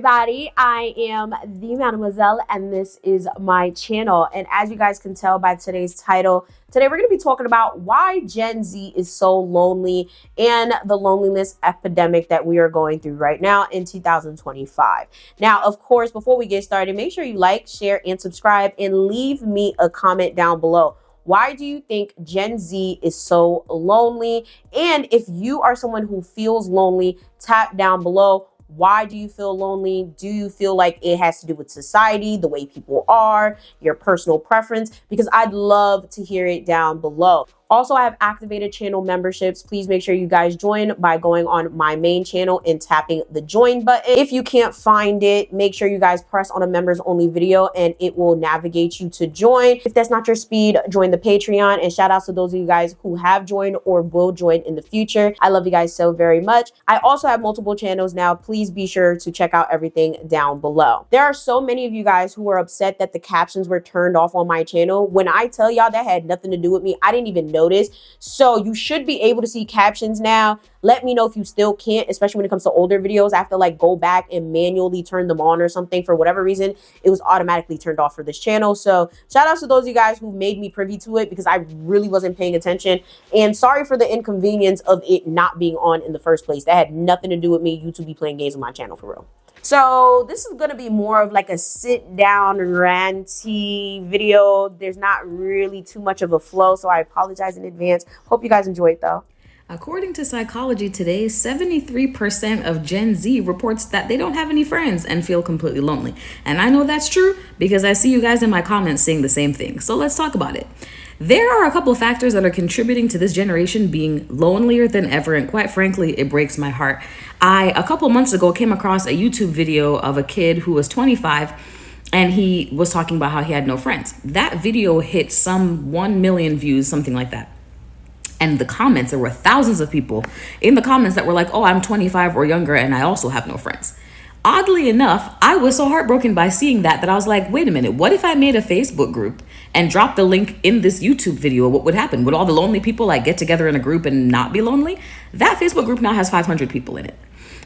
everybody, I am the Mademoiselle and this is my channel. And as you guys can tell by today's title, today we're going to be talking about why Gen Z is so lonely and the loneliness epidemic that we are going through right now in 2025. Now, of course, before we get started, make sure you like, share, and subscribe and leave me a comment down below. Why do you think Gen Z is so lonely? And if you are someone who feels lonely, tap down below. Why do you feel lonely? Do you feel like it has to do with society, the way people are, your personal preference? Because I'd love to hear it down below. Also, I have activated channel memberships. Please make sure you guys join by going on my main channel and tapping the join button. If you can't find it, make sure you guys press on a members only video and it will navigate you to join. If that's not your speed, join the Patreon. And shout outs to those of you guys who have joined or will join in the future. I love you guys so very much. I also have multiple channels now. Please be sure to check out everything down below. There are so many of you guys who are upset that the captions were turned off on my channel. When I tell y'all that had nothing to do with me, I didn't even notice. So you should be able to see captions now. Let me know if you still can't, especially when it comes to older videos. I have to like go back and manually turn them on or something. For whatever reason, it was automatically turned off for this channel. So shout out to those of you guys who made me privy to it because I really wasn't paying attention. And sorry for the inconvenience of it not being on in the first place. That had nothing to do with me. YouTube be playing games on my channel for real. So this is going to be more of like a sit down ranty video. There's not really too much of a flow, so I apologize in advance. Hope you guys enjoy it though. According to Psychology Today, 73% of Gen Z reports that they don't have any friends and feel completely lonely. And I know that's true because I see you guys in my comments saying the same thing. So let's talk about it. There are a couple of factors that are contributing to this generation being lonelier than ever, and quite frankly, it breaks my heart. A couple months ago, came across a YouTube video of a kid who was 25, and he was talking about how he had no friends. That video hit some 1 million views, something like that. And the comments, there were thousands of people in the comments that were like, oh, I'm 25 or younger, and I also have no friends. Oddly enough, I was so heartbroken by seeing that I was like, wait a minute, what if I made a Facebook group and dropped the link in this YouTube video? What would happen? Would all the lonely people like get together in a group and not be lonely? That Facebook group now has 500 people in it.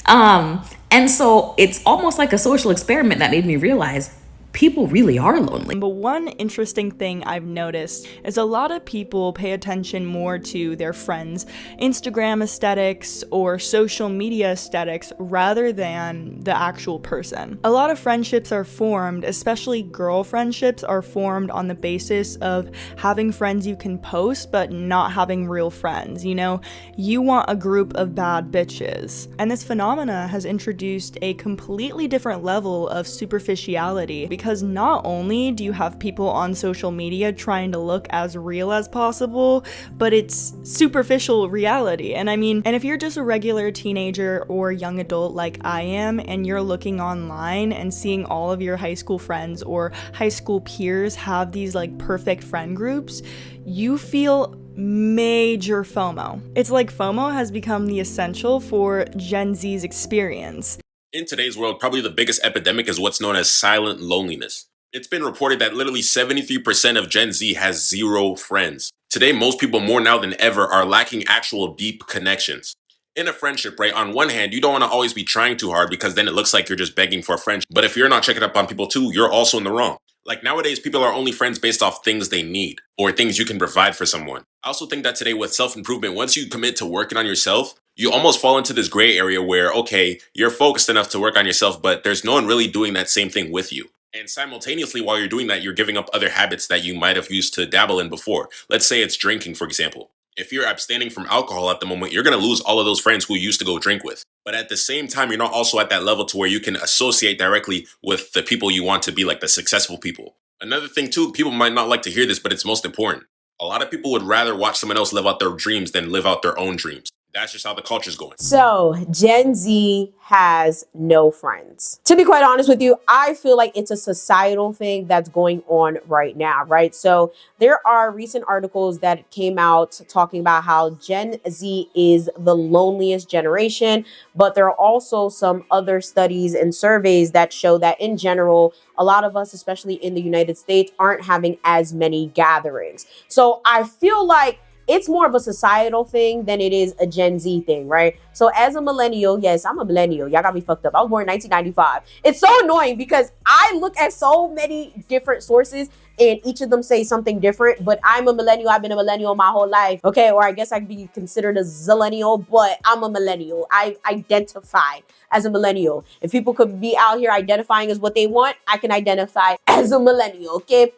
And so it's almost like a social experiment that made me realize people really are lonely. But one interesting thing I've noticed is a lot of people pay attention more to their friends' Instagram aesthetics or social media aesthetics rather than the actual person. A lot of friendships are formed, especially girl friendships, are formed on the basis of having friends you can post but not having real friends. You know, you want a group of bad bitches. And this phenomena has introduced a completely different level of superficiality because not only do you have people on social media trying to look as real as possible, but it's superficial reality. And I mean, and if you're just a regular teenager or young adult like I am, and you're looking online and seeing all of your high school friends or high school peers have these like perfect friend groups, you feel major FOMO. It's like FOMO has become the essential for Gen Z's experience. In today's world, probably the biggest epidemic is what's known as silent loneliness. It's been reported that literally 73% of Gen Z has zero friends. Today, most people more now than ever are lacking actual deep connections. In a friendship, right, on one hand, you don't want to always be trying too hard because then it looks like you're just begging for a friendship. But if you're not checking up on people too, you're also in the wrong. Like nowadays, people are only friends based off things they need or things you can provide for someone. I also think that today with self-improvement, once you commit to working on yourself, you almost fall into this gray area where, okay, you're focused enough to work on yourself, but there's no one really doing that same thing with you. And simultaneously, while you're doing that, you're giving up other habits that you might have used to dabble in before. Let's say it's drinking, for example. If you're abstaining from alcohol at the moment, you're going to lose all of those friends who you used to go drink with. But at the same time, you're not also at that level to where you can associate directly with the people you want to be, like the successful people. Another thing too, people might not like to hear this, but it's most important. A lot of people would rather watch someone else live out their dreams than live out their own dreams. That's just how the culture's going. So Gen Z has no friends. To be quite honest with you, I feel like it's a societal thing that's going on right now, right? So there are recent articles that came out talking about how Gen Z is the loneliest generation, but there are also some other studies and surveys that show that in general, a lot of us, especially in the United States, aren't having as many gatherings. So I feel like it's more of a societal thing than it is a Gen Z thing, right? So as a millennial, yes, I'm a millennial. Y'all got me fucked up. I was born in 1995. It's so annoying because I look at so many different sources and each of them say something different, but I'm a millennial. I've been a millennial my whole life. Okay, or I guess I could be considered a zillennial, but I'm a millennial. I identify as a millennial. If people could be out here identifying as what they want, I can identify as a millennial. Okay,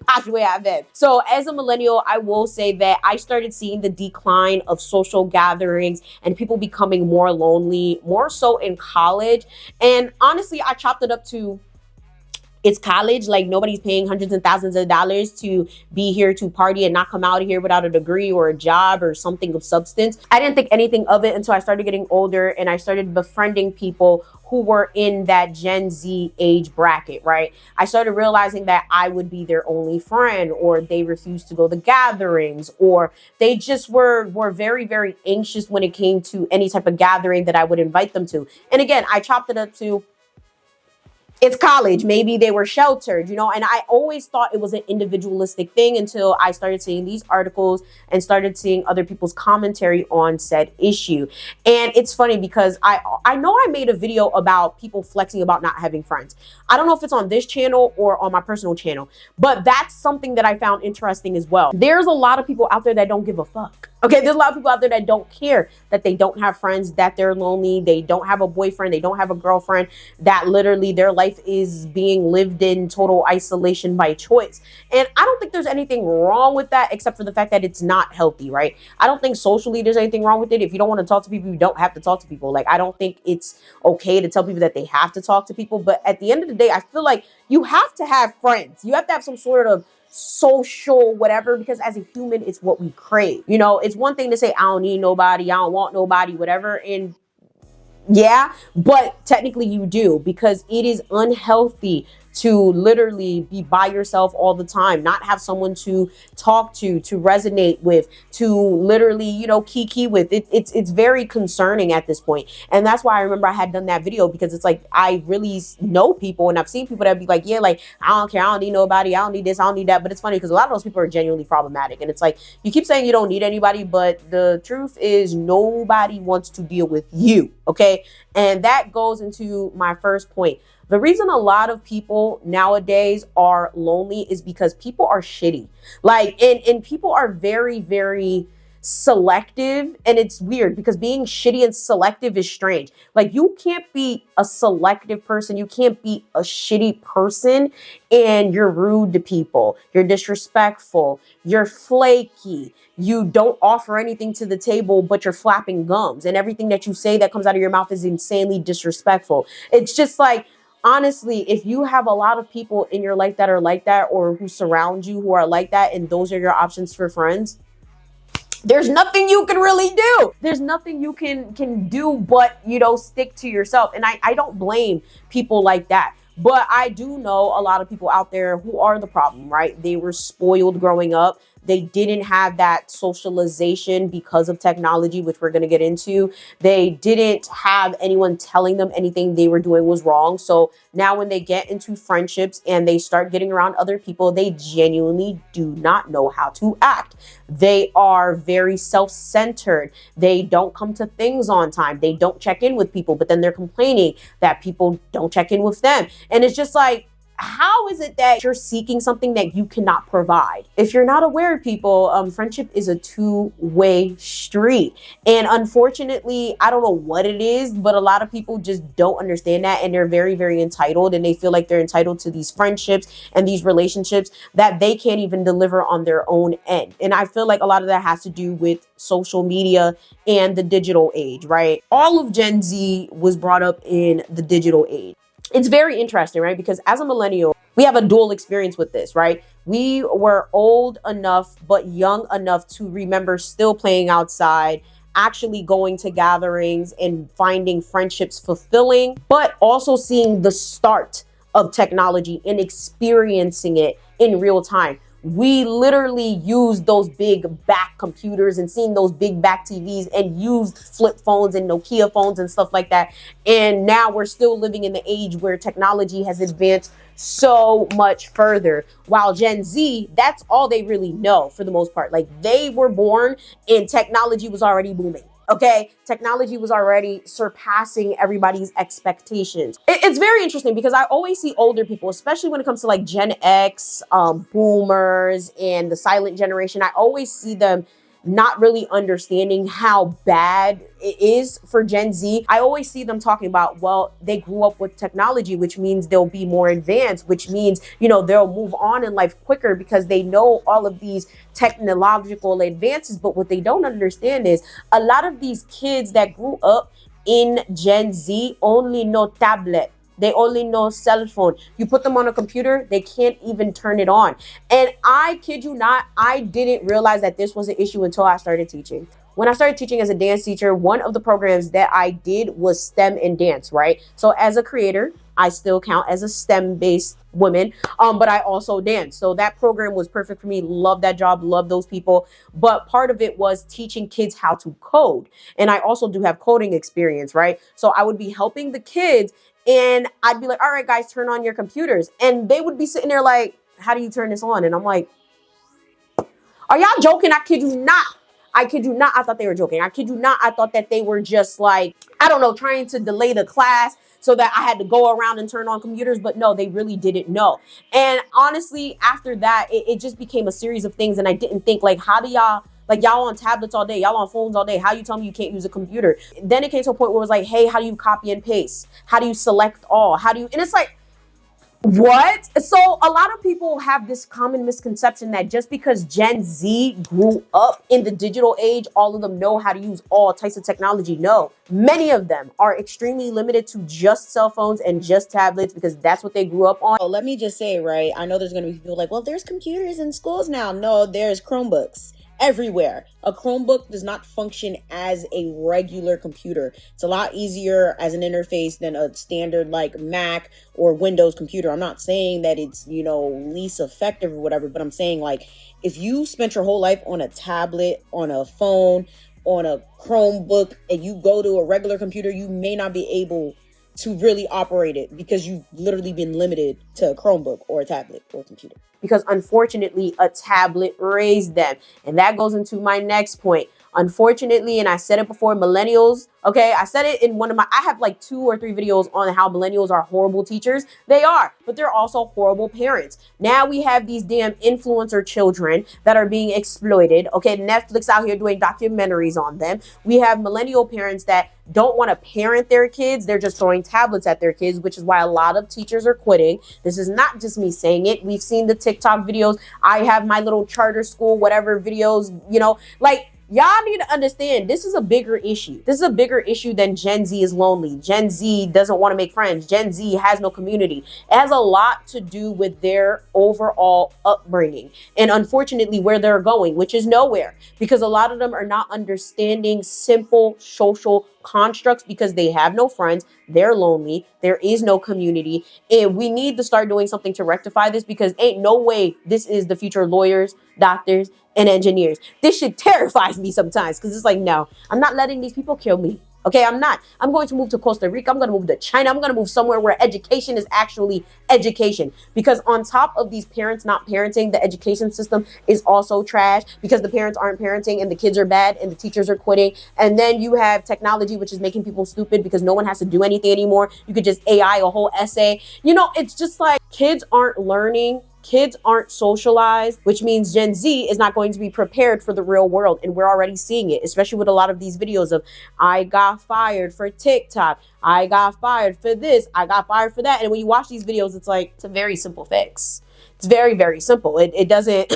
so as a millennial, I will say that I started seeing the decline of social gatherings and people becoming more lonely, more so in college. And honestly, I chopped it up to, it's college. Like, nobody's paying hundreds and thousands of dollars to be here to party and not come out of here without a degree or a job or something of substance. I didn't think anything of it until I started getting older and I started befriending people who were in that Gen Z age bracket, right? I started realizing that I would be their only friend, or they refused to go to gatherings, or they just were very, very anxious when it came to any type of gathering that I would invite them to. And again, I chopped it up to, it's college. Maybe they were sheltered, you know, and I always thought it was an individualistic thing until I started seeing these articles and started seeing other people's commentary on said issue. And it's funny because I know I made a video about people flexing about not having friends. I don't know if it's on this channel or on my personal channel, but that's something that I found interesting as well. There's a lot of people out there that don't give a fuck. Okay, there's a lot of people out there that don't care, that they don't have friends, that they're lonely, they don't have a boyfriend, they don't have a girlfriend, that literally their life is being lived in total isolation by choice. And I don't think there's anything wrong with that, except for the fact that it's not healthy, right? I don't think socially there's anything wrong with it. If you don't want to talk to people, you don't have to talk to people. Like, I don't think it's okay to tell people that they have to talk to people. But at the end of the day, I feel like you have to have friends. You have to have some sort of social whatever, because as a human, it's what we crave. You know, it's one thing to say, I don't need nobody, I don't want nobody, whatever. And yeah, but technically you do, because it is unhealthy to literally be by yourself all the time, not have someone to talk to resonate with, to literally, you know, kiki with. It's very concerning at this point. And that's why I remember I had done that video, because it's like, I really know people and I've seen people that be like, yeah, like, I don't care, I don't need nobody, I don't need this, I don't need that. But it's funny because a lot of those people are genuinely problematic. And it's like, you keep saying you don't need anybody, but the truth is nobody wants to deal with you, okay? And that goes into my first point. The reason a lot of people nowadays are lonely is because people are shitty. Like, and people are very, very selective. And it's weird because being shitty and selective is strange. Like, you can't be a selective person. You can't be a shitty person and you're rude to people. You're disrespectful. You're flaky. You don't offer anything to the table, but you're flapping gums. And everything that you say that comes out of your mouth is insanely disrespectful. It's just like, honestly, if you have a lot of people in your life that are like that, or who surround you who are like that, and those are your options for friends, there's nothing you can really do. There's nothing you can do but, you know, stick to yourself. And I don't blame people like that. But I do know a lot of people out there who are the problem, right? They were spoiled growing up. They didn't have that socialization because of technology, which we're going to get into. They didn't have anyone telling them anything they were doing was wrong. So now when they get into friendships and they start getting around other people, they genuinely do not know how to act. They are very self-centered. They don't come to things on time. They don't check in with people, but then they're complaining that people don't check in with them. And it's just like, how is it that you're seeking something that you cannot provide? If you're not aware, people, friendship is a two-way street. And unfortunately, I don't know what it is, but a lot of people just don't understand that. And they're very, very entitled. And they feel like they're entitled to these friendships and these relationships that they can't even deliver on their own end. And I feel like a lot of that has to do with social media and the digital age, right? All of Gen Z was brought up in the digital age. It's very interesting, right? Because as a millennial, we have a dual experience with this, right? We were old enough, but young enough to remember still playing outside, actually going to gatherings and finding friendships fulfilling, but also seeing the start of technology and experiencing it in real time. we literally used those big back computers and seen those big back TVs and used flip phones and Nokia phones and stuff like that. And now we're still living in the age where technology has advanced so much further. While Gen Z, that's all they really know for the most part. Like, they were born and technology was already booming. Okay, technology was already surpassing everybody's expectations. It's very interesting because I always see older people, especially when it comes to like Gen X, boomers, and the silent generation. I always see them not really understanding how bad it is for Gen Z. I always see them talking about, well, they grew up with technology, which means they'll be more advanced, which means, you know, they'll move on in life quicker because they know all of these technological advances. But what they don't understand is a lot of these kids that grew up in Gen Z only know tablet. They only know cell phone. You put them on a computer, they can't even turn it on. And I kid you not, I didn't realize that this was an issue until I started teaching. When I started teaching as a dance teacher, one of the programs that I did was STEM and dance, right? So as a creator, I still count as a STEM-based woman, but I also dance. So that program was perfect for me. Love that job, love those people. But part of it was teaching kids how to code. And I also do have coding experience, right? So I would be helping the kids and I'd be like, all right, guys, turn on your computers. And they would be sitting there like, how do you turn this on? And I'm like, are y'all joking? I kid you not. I kid you not. I thought they were joking. I kid you not. I thought that they were just like, I don't know, trying to delay the class so that I had to go around and turn on computers. But no, they really didn't know. And honestly, after that, it just became a series of things. And I didn't think like, how do y'all, like y'all on tablets all day, y'all on phones all day. How you tell me you can't use a computer? Then it came to a point where it was like, hey, how do you copy and paste? How do you select all? How do you, and it's like, what? So a lot of people have this common misconception that just because Gen Z grew up in the digital age, all of them know how to use all types of technology. No, many of them are extremely limited to just cell phones and just tablets because that's what they grew up on. Oh, let me just say, right, I know there's going to be people like, well, there's computers in schools now. No, there's Chromebooks everywhere. A Chromebook does not function as a regular computer. It's a lot easier as an interface than a standard like Mac or Windows computer. I'm not saying that it's, you know, least effective or whatever, but I'm saying like if you spent your whole life on a tablet, on a phone, on a Chromebook, and you go to a regular computer, you may not be able to really operate it because you've literally been limited to a Chromebook or a tablet or a computer. Because unfortunately, a tablet raised them. And that goes into my next point. Unfortunately, and I said it before, millennials, okay, I said it in one of my, I have like 2 or 3 videos on how millennials are horrible teachers. They are, but they're also horrible parents. Now we have these damn influencer children that are being exploited. Okay, Netflix out here doing documentaries on them. We have millennial parents that don't want to parent their kids. They're just throwing tablets at their kids, which is why a lot of teachers are quitting. This is not just me saying it. We've seen the TikTok videos. I have my little charter school, whatever videos, you know, like, y'all need to understand this is a bigger issue. This is a bigger issue than Gen Z is lonely. Gen Z doesn't want to make friends. Gen Z has no community. It has a lot to do with their overall upbringing and unfortunately where they're going, which is nowhere, because a lot of them are not understanding simple social constructs because they have no friends. They're lonely. There is no community. And we need to start doing something to rectify this because ain't no way this is the future lawyers, doctors, and engineers. This shit terrifies me sometimes because it's like, no, I'm not letting these people kill me. Okay, I'm not. I'm going to move to Costa Rica. I'm going to move to China. I'm going to move somewhere where education is actually education. Because on top of these parents not parenting, the education system is also trash because the parents aren't parenting and the kids are bad and the teachers are quitting. And then you have technology, which is making people stupid because no one has to do anything anymore. You could just AI a whole essay. You know, it's just like kids aren't learning. Kids aren't socialized, which means Gen Z is not going to be prepared for the real world. And we're already seeing it, especially with a lot of these videos of I got fired for TikTok. I got fired for this. I got fired for that. And when you watch these videos, it's like, it's a very simple fix. It's very, very simple. It doesn't,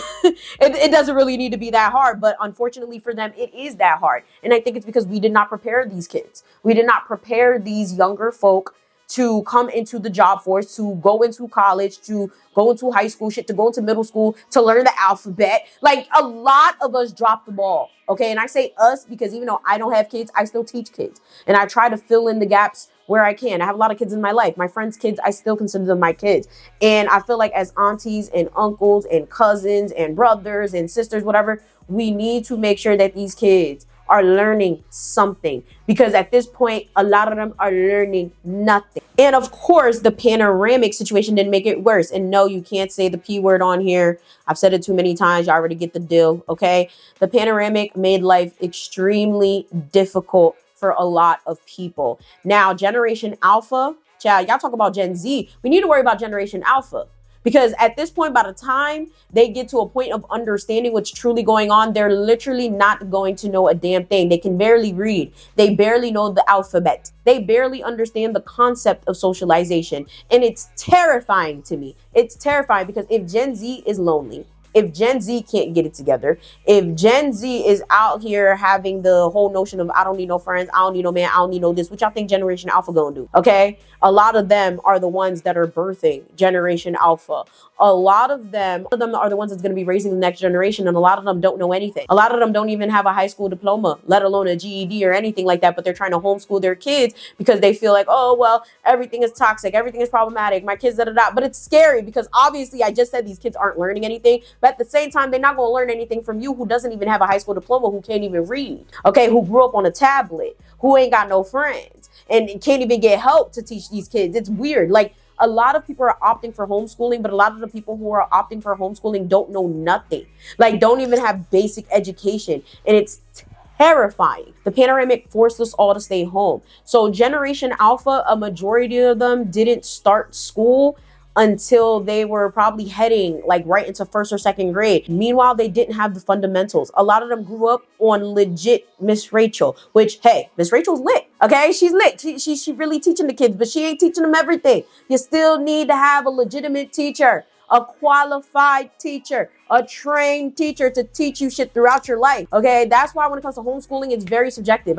it doesn't really need to be that hard. But unfortunately for them, it is that hard. And I think it's because we did not prepare these kids. We did not prepare these younger folk to come into the job force, to go into college, to go into high school, shit, to go into middle school, to learn the alphabet. Like a lot of us dropped the ball. Okay. And I say us because even though I don't have kids, I still teach kids. And I try to fill in the gaps where I can. I have a lot of kids in my life. My friends' kids, I still consider them my kids. And I feel like as aunties and uncles and cousins and brothers and sisters, whatever, we need to make sure that these kids are learning something, because at this point, a lot of them are learning nothing. And of course, the panoramic situation didn't make it worse. And no, you can't say the P word on here. I've said it too many times. You already get the deal, okay? The panoramic made life extremely difficult for a lot of people. Now, Generation Alpha, child, y'all talk about Gen Z. We need to worry about Generation Alpha. Because at this point, by the time they get to a point of understanding what's truly going on, they're literally not going to know a damn thing. They can barely read. They barely know the alphabet. They barely understand the concept of socialization. And it's terrifying to me. It's terrifying because if Gen Z is lonely, if Gen Z can't get it together, if Gen Z is out here having the whole notion of I don't need no friends, I don't need no man, I don't need no this, which I think Generation Alpha gonna do, okay? A lot of them are the ones that are birthing Generation Alpha. A lot of them are the ones that's gonna be raising the next generation, and a lot of them don't know anything. A lot of them don't even have a high school diploma, let alone a GED or anything like that, but they're trying to homeschool their kids because they feel like, oh, well, everything is toxic, everything is problematic, my kids, da-da-da. But it's scary because obviously I just said these kids aren't learning anything. But at the same time, they're not going to learn anything from you who doesn't even have a high school diploma, who can't even read, okay, who grew up on a tablet, who ain't got no friends and can't even get help to teach these kids. It's weird. Like, a lot of people are opting for homeschooling, but a lot of the people who are opting for homeschooling don't know nothing, like don't even have basic education. And it's terrifying. The panoramic forced us all to stay home. So Generation Alpha, a majority of them didn't start school until they were probably heading like right into first or second grade. Meanwhile, they didn't have the fundamentals. A lot of them grew up on legit Miss Rachel, which, hey, Miss Rachel's lit. Okay, she's lit. She really teaching the kids, but she ain't teaching them everything. You still need to have a legitimate teacher, a qualified teacher, a trained teacher to teach you shit throughout your life. Okay, that's why when it comes to homeschooling, it's very subjective.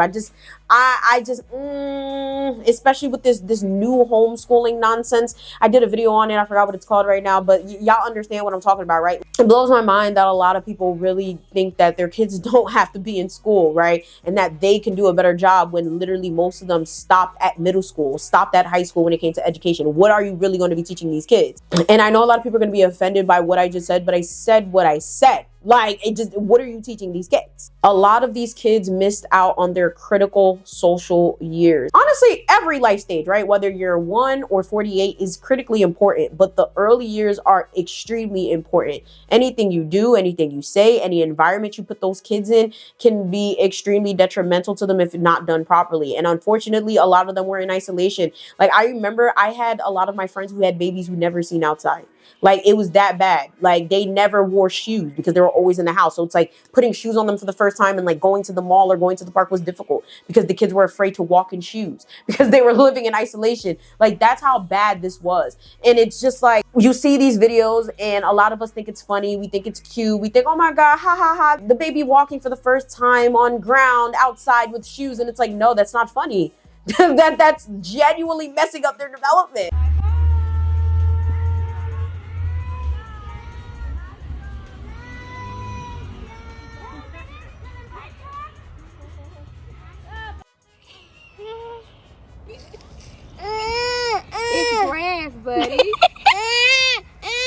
Especially with this new homeschooling nonsense. I did a video on it. I forgot what it's called right now, but y'all understand what I'm talking about, right? It blows my mind that a lot of people really think that their kids don't have to be in school, right? And that they can do a better job when literally most of them stopped at middle school, stopped at high school when it came to education. What are you really going to be teaching these kids? And I know a lot of people are going to be offended by what I just said, but I said what I said. Like, what are you teaching these kids? A lot of these kids missed out on their critical social years. Honestly, every life stage, right? Whether you're 1 or 48 is critically important, but the early years are extremely important. Anything you do, anything you say, any environment you put those kids in can be extremely detrimental to them if not done properly. And unfortunately, a lot of them were in isolation. Like, I remember I had a lot of my friends who had babies who never seen outside. Like, it was that bad. Like, they never wore shoes because they were always in the house. So it's like putting shoes on them for the first time and like going to the mall or going to the park was difficult because the kids were afraid to walk in shoes because they were living in isolation. Like, that's how bad this was. And it's just like, you see these videos and a lot of us think it's funny. We think it's cute. We think, oh my God, ha ha ha. The baby walking for the first time on ground outside with shoes. And it's like, no, that's not funny. That's genuinely messing up their development. It's grass, buddy.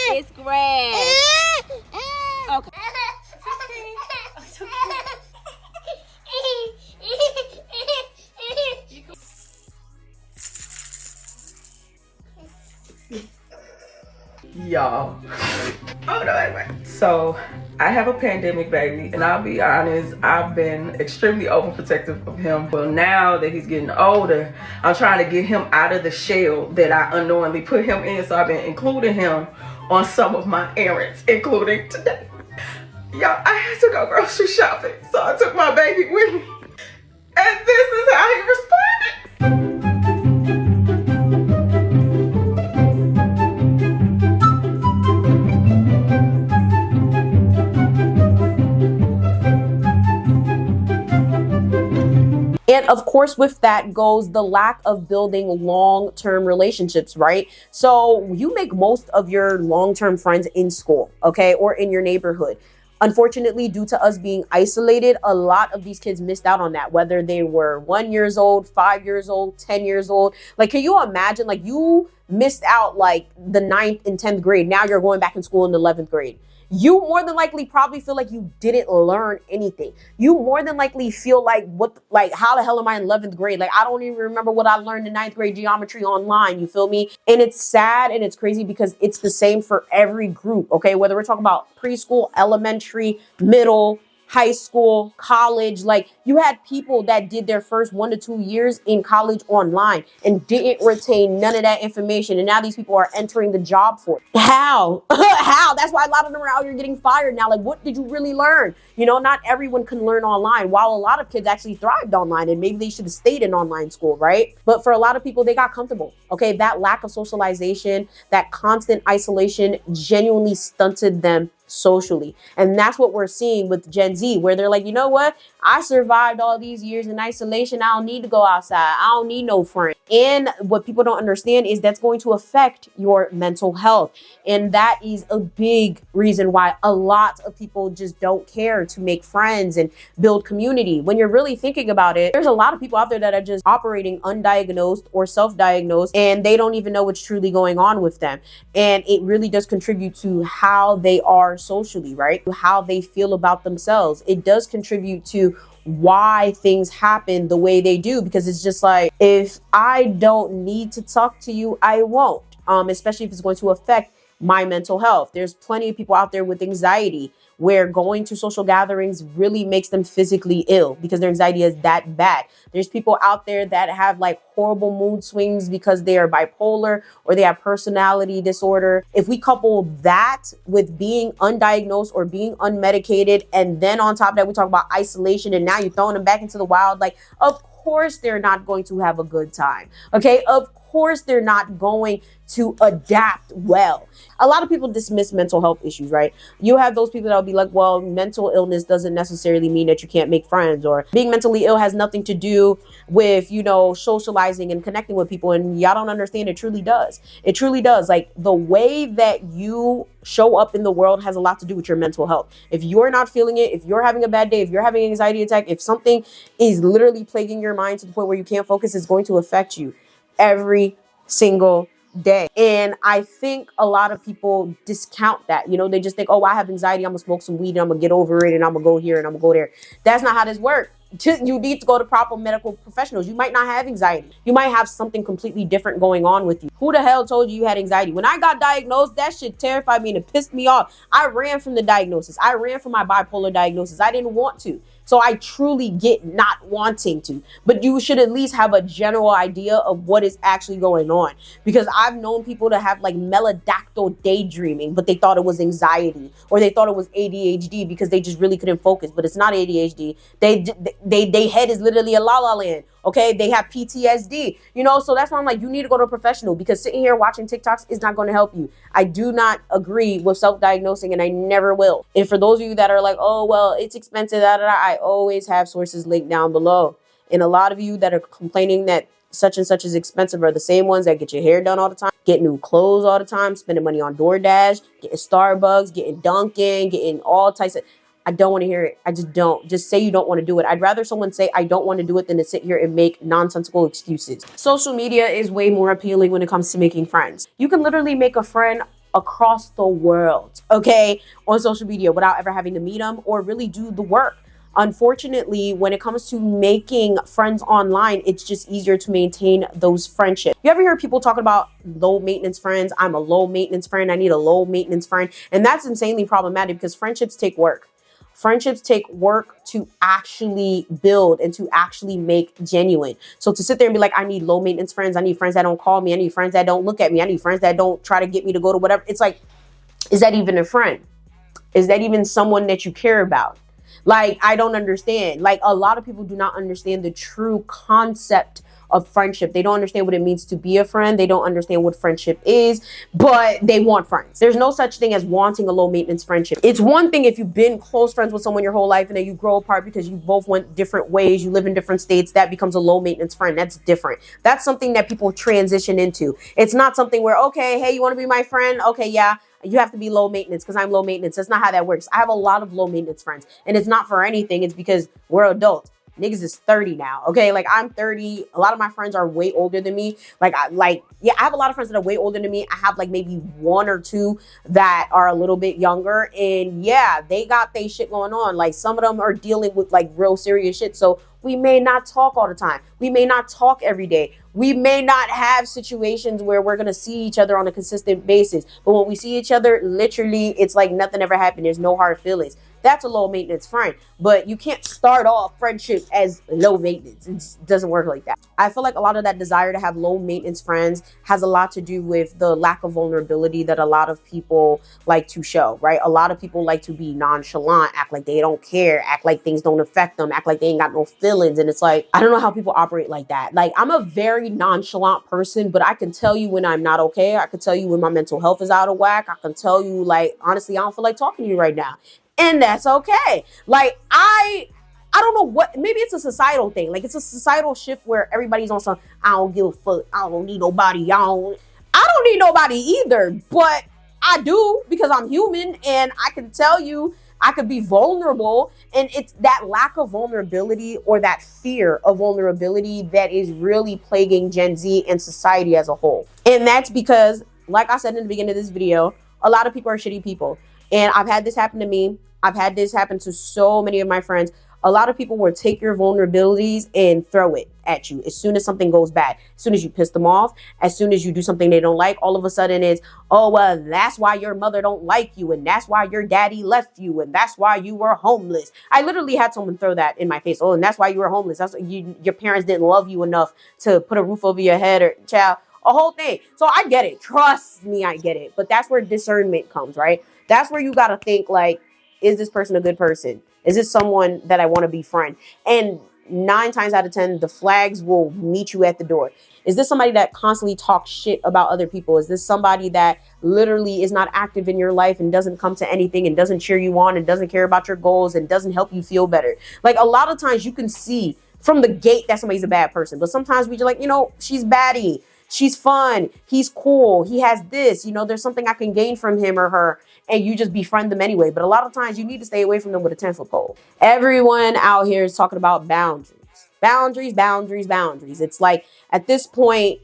It's grass. Okay. Y'all. Oh no, anyway. So I have a pandemic baby, and I'll be honest, I've been extremely overprotective of him. Well, now that he's getting older, I'm trying to get him out of the shell that I unknowingly put him in. So I've been including him on some of my errands, including today. Y'all, I had to go grocery shopping, so I took my baby with me. And this is how he responded. And of course, with that goes the lack of building long-term relationships, right? So you make most of your long-term friends in school, okay, or in your neighborhood. Unfortunately, due to us being isolated, a lot of these kids missed out on that, whether they were 1 year old, 5 years old, 10 years old. Like, can you imagine, like, you missed out like the 9th and 10th grade. Now you're going back in school in the 11th grade. You more than likely probably feel like you didn't learn anything. You more than likely feel like, how the hell am I in 11th grade? Like, I don't even remember what I learned in 9th grade geometry online. You feel me? And it's sad and it's crazy because it's the same for every group. Okay. Whether we're talking about preschool, elementary, middle, high school, college, like you had people that did their first 1 to 2 years in college online and didn't retain none of that information. And now these people are entering the job force. How? How? That's why a lot of them are out here getting fired now. Like, what did you really learn? You know, not everyone can learn online, while a lot of kids actually thrived online and maybe they should have stayed in online school, right? But for a lot of people, they got comfortable. Okay. That lack of socialization, that constant isolation genuinely stunted them socially. And that's what we're seeing with Gen Z, where they're like, you know what? I survived all these years in isolation. I don't need to go outside. I don't need no friends. And what people don't understand is that's going to affect your mental health. And that is a big reason why a lot of people just don't care to make friends and build community. When you're really thinking about it, there's a lot of people out there that are just operating undiagnosed or self-diagnosed, and they don't even know what's truly going on with them. And it really does contribute to how they are socially, right? How they feel about themselves. It does contribute to why things happen the way they do, because it's just like, if I don't need to talk to you, I won't, especially if it's going to affect my mental health. There's plenty of people out there with anxiety where going to social gatherings really makes them physically ill because their anxiety is that bad. There's people out there that have like horrible mood swings because they are bipolar or they have personality disorder. If we couple that with being undiagnosed or being unmedicated, and then on top of that, we talk about isolation, and now you're throwing them back into the wild, like, of course they're not going to have a good time. Okay, of course they're not going to adapt well. A lot of people dismiss mental health issues, right? You have those people that will be like, well, mental illness doesn't necessarily mean that you can't make friends, or being mentally ill has nothing to do with, you know, socializing and connecting with people. And y'all don't understand, it truly does. It truly does. Like, the way that you show up in the world has a lot to do with your mental health. If you're not feeling it, if you're having a bad day, if you're having an anxiety attack, if something is literally plaguing your mind to the point where you can't focus, it's going to affect you every single day. And I think a lot of people discount that. You know, they just think, oh, I have anxiety, I'm gonna smoke some weed and I'm gonna get over it and I'm gonna go here and I'm gonna go there. That's not how this works. You need to go to proper medical professionals. You might not have anxiety. You might have something completely different going on with you. Who the hell told you you had anxiety? When I got diagnosed, that shit terrified me and it pissed me off. I ran from the diagnosis. I ran from my bipolar diagnosis. I didn't want to. So I truly get not wanting to, but you should at least have a general idea of what is actually going on. Because I've known people to have like melodactyl daydreaming, but they thought it was anxiety, or they thought it was ADHD because they just really couldn't focus, but it's not ADHD. They head is literally a la la land. Okay, they have PTSD, you know, so that's why I'm like, you need to go to a professional, because sitting here watching TikToks is not going to help you. I do not agree with self-diagnosing, and I never will. And for those of you that are like, oh, well, it's expensive, I always have sources linked down below. And a lot of you that are complaining that such and such is expensive are the same ones that get your hair done all the time, get new clothes all the time, spending money on DoorDash, getting Starbucks, getting Dunkin', getting all types of... I don't want to hear it. I just don't. Just say you don't want to do it. I'd rather someone say I don't want to do it than to sit here and make nonsensical excuses. Social media is way more appealing when it comes to making friends. You can literally make a friend across the world, okay, on social media without ever having to meet them or really do the work. Unfortunately, when it comes to making friends online, it's just easier to maintain those friendships. You ever hear people talking about low maintenance friends? I'm a low maintenance friend. I need a low maintenance friend. And that's insanely problematic because friendships take work. Friendships take work to actually build and to actually make genuine. So to sit there and be like, I need low maintenance friends. I need friends that don't call me. I need friends that don't look at me. I need friends that don't try to get me to go to whatever. It's like, is that even a friend? Is that even someone that you care about? Like, I don't understand. Like, a lot of people do not understand the true concept of friendship. They don't understand what it means to be a friend. They don't understand what friendship is, but they want friends. There's no such thing as wanting a low maintenance friendship. It's one thing if you've been close friends with someone your whole life and then you grow apart because you both went different ways, you live in different states, that becomes a low maintenance friend. That's different. That's something that people transition into. It's not something where, okay, hey, you want to be my friend? Okay, yeah. you have to be low maintenance because I'm low maintenance. That's not how that works. I have a lot of low maintenance friends, and it's not for anything. It's because we're adults. Niggas is 30 now. Okay. Like I'm 30. A lot of my friends are way older than me. I have a lot of friends that are way older than me. I have like maybe one or two that are a little bit younger. And yeah, they got their shit going on. Like some of them are dealing with like real serious shit. So we may not talk all the time. We may not talk every day. We may not have situations where we're going to see each other on a consistent basis. But when we see each other, literally, it's like nothing ever happened. There's no hard feelings. That's a low maintenance friend. But you can't start off friendship as low maintenance. It just doesn't work like that. I feel like a lot of that desire to have low maintenance friends has a lot to do with the lack of vulnerability that a lot of people like to show, right? A lot of people like to be nonchalant, act like they don't care, act like things don't affect them, act like they ain't got no feelings. And it's like, I don't know how people operate like that. Like I'm a very nonchalant person, but I can tell you when I'm not okay. I can tell you when my mental health is out of whack. I can tell you, like, honestly, I don't feel like talking to you right now. And that's okay. Like, I don't know what, maybe it's a societal thing. Like, it's a societal shift where everybody's on some, I don't give a fuck. I don't need nobody. I don't need nobody either. But I do because I'm human and I can tell you I could be vulnerable. And it's that lack of vulnerability or that fear of vulnerability that is really plaguing Gen Z and society as a whole. And that's because, like I said in the beginning of this video, a lot of people are shitty people. And I've had this happen to me. I've had this happen to so many of my friends. A lot of people will take your vulnerabilities and throw it at you as soon as something goes bad. As soon as you piss them off, as soon as you do something they don't like, all of a sudden it's, oh, well, that's why your mother don't like you. And that's why your daddy left you. And that's why you were homeless. I literally had someone throw that in my face. Oh, and that's why you were homeless. That's your parents didn't love you enough to put a roof over your head, or child, a whole thing. So I get it. Trust me, I get it. But that's where discernment comes, right? That's where you got to think, like, is this person a good person? Is this someone that I want to befriend? And 9 times out of 10, the flags will meet you at the door. Is this somebody that constantly talks shit about other people? Is this somebody that literally is not active in your life and doesn't come to anything and doesn't cheer you on and doesn't care about your goals and doesn't help you feel better? Like, a lot of times you can see from the gate that somebody's a bad person. But sometimes we just like, she's baddie. She's fun. He's cool. He has this, there's something I can gain from him or her, and you just befriend them anyway. But a lot of times you need to stay away from them with a 10-foot pole. Everyone out here is talking about boundaries. Boundaries. It's like at this point,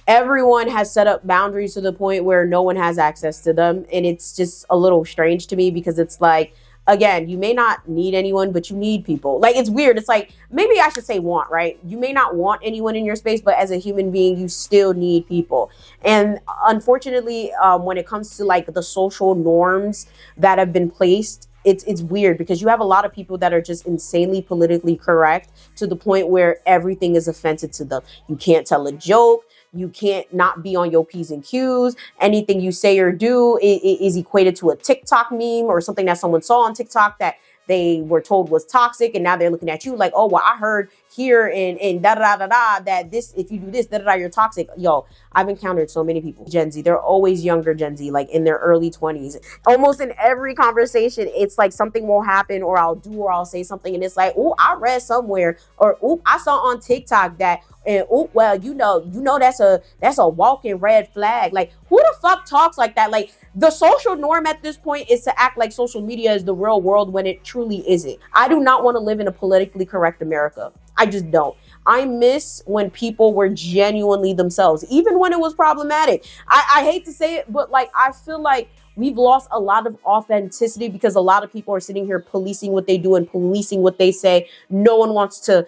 everyone has set up boundaries to the point where no one has access to them. And it's just a little strange to me because it's like, again, you may not need anyone, but you need people. Like, it's weird. It's like, maybe I should say want, right? You may not want anyone in your space, but as a human being, you still need people. And unfortunately, when it comes to like the social norms that have been placed, it's weird because you have a lot of people that are just insanely politically correct to the point where everything is offensive to them. You can't tell a joke. You can't not be on your P's and Q's. Anything you say or do is equated to a TikTok meme or something that someone saw on TikTok that they were told was toxic. And now they're looking at you like, oh, well, I heard here in da-da-da-da-da that this, if you do this, da-da-da, you're toxic. Yo, I've encountered so many people. Gen Z, they're always younger Gen Z, like in their early 20s. Almost in every conversation, it's like something will happen or I'll say something and it's like, oh, I read somewhere or, oh, I saw on TikTok that, and oh, well, that's a walking red flag. Like, who the fuck talks like that? Like, the social norm at this point is to act like social media is the real world when it truly isn't. I do not want to live in a politically correct America. I just don't. I miss when people were genuinely themselves, even when it was problematic. I hate to say it, but like, I feel like we've lost a lot of authenticity because a lot of people are sitting here policing what they do and policing what they say. No one wants to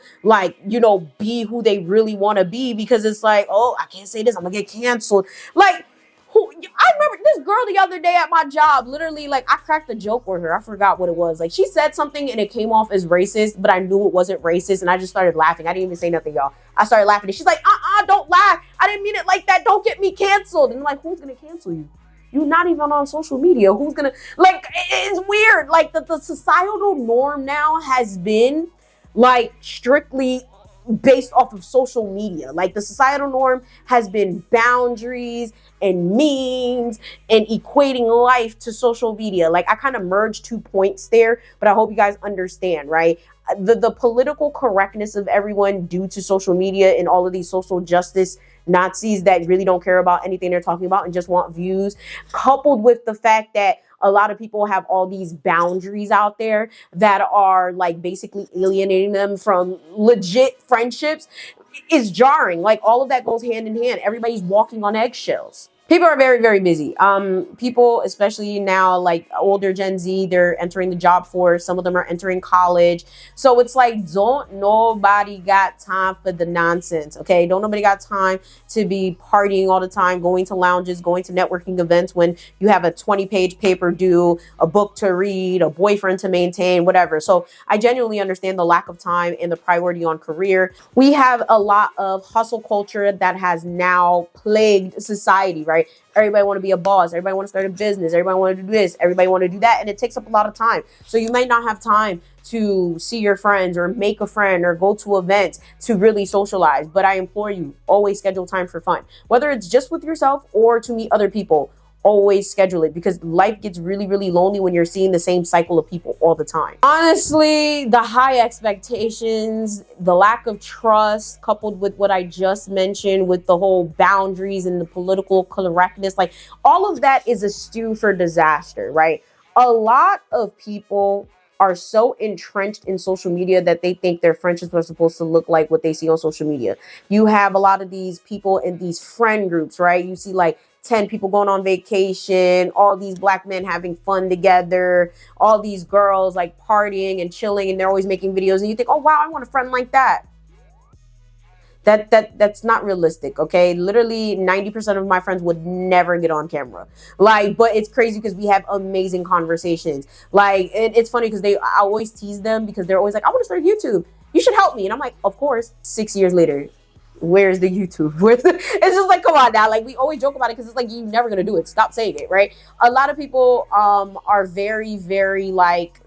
be who they really want to be because it's like, oh, I can't say this, I'm gonna get canceled. Like, I remember this girl the other day at my job, literally, like, I cracked a joke with her. I forgot what it was. Like, she said something and it came off as racist, but I knew it wasn't racist. And I just started laughing. I didn't even say nothing, y'all. I started laughing. And she's like, don't laugh. I didn't mean it like that. Don't get me canceled. And I'm like, who's going to cancel you? You're not even on social media. Who's going to, like, it's weird. Like, the societal norm now has been, like, strictly based off of social media. Like the societal norm has been boundaries and memes and equating life to social media. Like I kind of merged 2 points there, but I hope you guys understand, right? The political correctness of everyone due to social media and all of these social justice Nazis that really don't care about anything they're talking about and just want views, coupled with the fact that a lot of people have all these boundaries out there that are like basically alienating them from legit friendships, is jarring. Like all of that goes hand in hand. Everybody's walking on eggshells. People are very, very busy. People, especially now, like older Gen Z, they're entering the job force. Some of them are entering college. So it's like, don't nobody got time for the nonsense, okay? Don't nobody got time to be partying all the time, going to lounges, going to networking events when you have a 20-page paper due, a book to read, a boyfriend to maintain, whatever. So I genuinely understand the lack of time and the priority on career. We have a lot of hustle culture that has now plagued society, right? Everybody want to be a boss. Everybody want to start a business. Everybody want to do this. Everybody want to do that. And it takes up a lot of time. So you may not have time to see your friends or make a friend or go to events to really socialize. But I implore you, always schedule time for fun. Whether it's just with yourself or to meet other people, always schedule it, because life gets really, really lonely when you're seeing the same cycle of people all the time. Honestly, the high expectations, the lack of trust, coupled with what I just mentioned with the whole boundaries and the political correctness, like all of that is a stew for disaster, right? A lot of people are so entrenched in social media that they think their friendships are supposed to look like what they see on social media. You have a lot of these people in these friend groups, right? You see like 10 people going on vacation, all these black men having fun together, all these girls like partying and chilling, and they're always making videos, and you think, oh wow, I want a friend like that. That's not realistic, okay? Literally 90% of my friends would never get on camera. Like, but it's crazy because we have amazing conversations. Like, it's funny because I always tease them because they're always like, I want to start YouTube. You should help me. And I'm like, of course. 6 years later, where's the YouTube? It's just like, come on now. Like, we always joke about it because it's like, you're never going to do it. Stop saying it, right? A lot of people are very, very like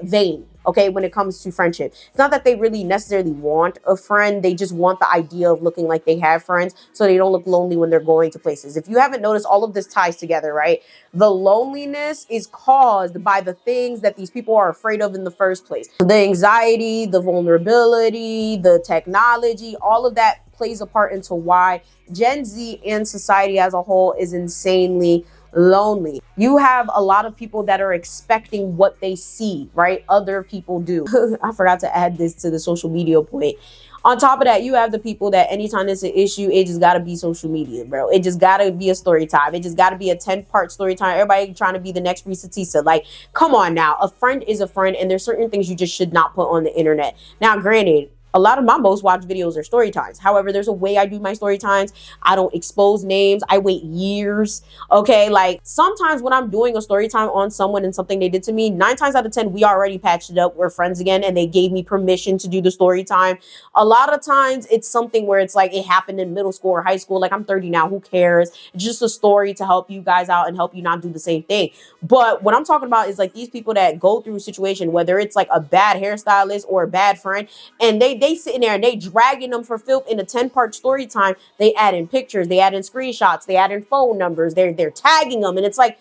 vain, okay, when it comes to friendship. It's not that they really necessarily want a friend. They just want the idea of looking like they have friends so they don't look lonely when they're going to places. If you haven't noticed, all of this ties together, right? The loneliness is caused by the things that these people are afraid of in the first place. The anxiety, the vulnerability, the technology, all of that plays a part into why Gen Z and society as a whole is insanely lonely. You have a lot of people that are expecting what they see, right? Other people do. I forgot to add this to the social media point. On top of that, you have the people that anytime it's an issue, it just got to be social media, bro. It just got to be a story time. It just got to be a 10-part story time. Everybody trying to be the next Risa Tisa. Like, come on now. A friend is a friend, and there's certain things you just should not put on the internet. Now, granted, a lot of my most watched videos are story times. However, there's a way I do my story times. I don't expose names. I wait years. Okay, like sometimes when I'm doing a story time on someone and something they did to me, 9 times out of 10, we already patched it up. We're friends again, and they gave me permission to do the story time. A lot of times it's something where it's like it happened in middle school or high school. Like, I'm 30 now. Who cares? It's just a story to help you guys out and help you not do the same thing. But what I'm talking about is like these people that go through a situation, whether it's like a bad hairstylist or a bad friend, and they sitting there and they dragging them for filth in a 10-part story time. They add in pictures, they add in screenshots, they add in phone numbers, they're tagging them. And it's like,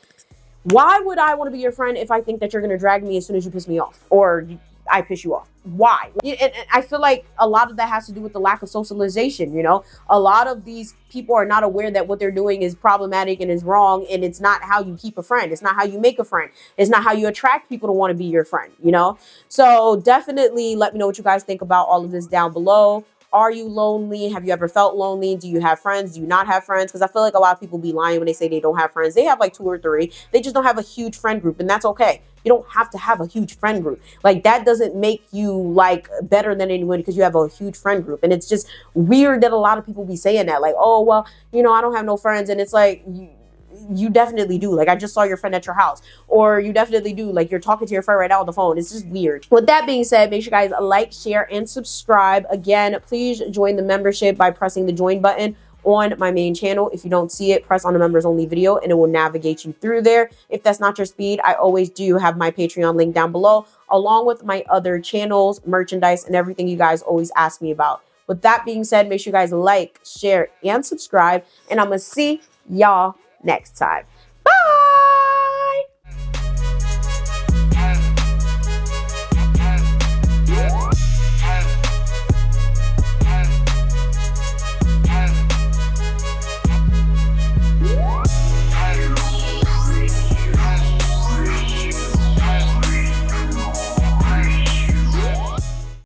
why would I want to be your friend if I think that you're going to drag me as soon as you piss me off or I piss you off? Why? And I feel like a lot of that has to do with the lack of socialization. You know, a lot of these people are not aware that what they're doing is problematic and is wrong. And it's not how you keep a friend. It's not how you make a friend. It's not how you attract people to want to be your friend, you know? So definitely let me know what you guys think about all of this down below. Are you lonely? Have you ever felt lonely? Do you have friends? Do you not have friends? Because I feel like a lot of people be lying when they say they don't have friends. They have like 2 or 3. They just don't have a huge friend group, and that's okay. You don't have to have a huge friend group. Like, that doesn't make you like better than anyone because you have a huge friend group. And it's just weird that a lot of people be saying that, like, oh, well, you know, I don't have no friends. And it's like, you definitely do. Like, I just saw your friend at your house, or you definitely do. Like, you're talking to your friend right now on the phone. It's just weird. With that being said, make sure you guys like, share, and subscribe. Again, please join the membership by pressing the join button on my main channel. If you don't see it, press on the members only video and it will navigate you through there. If that's not your speed, I always do have my Patreon link down below, along with my other channels, merchandise, and everything you guys always ask me about. With that being said, make sure you guys like, share, and subscribe. And I'm going to see y'all next time. Bye.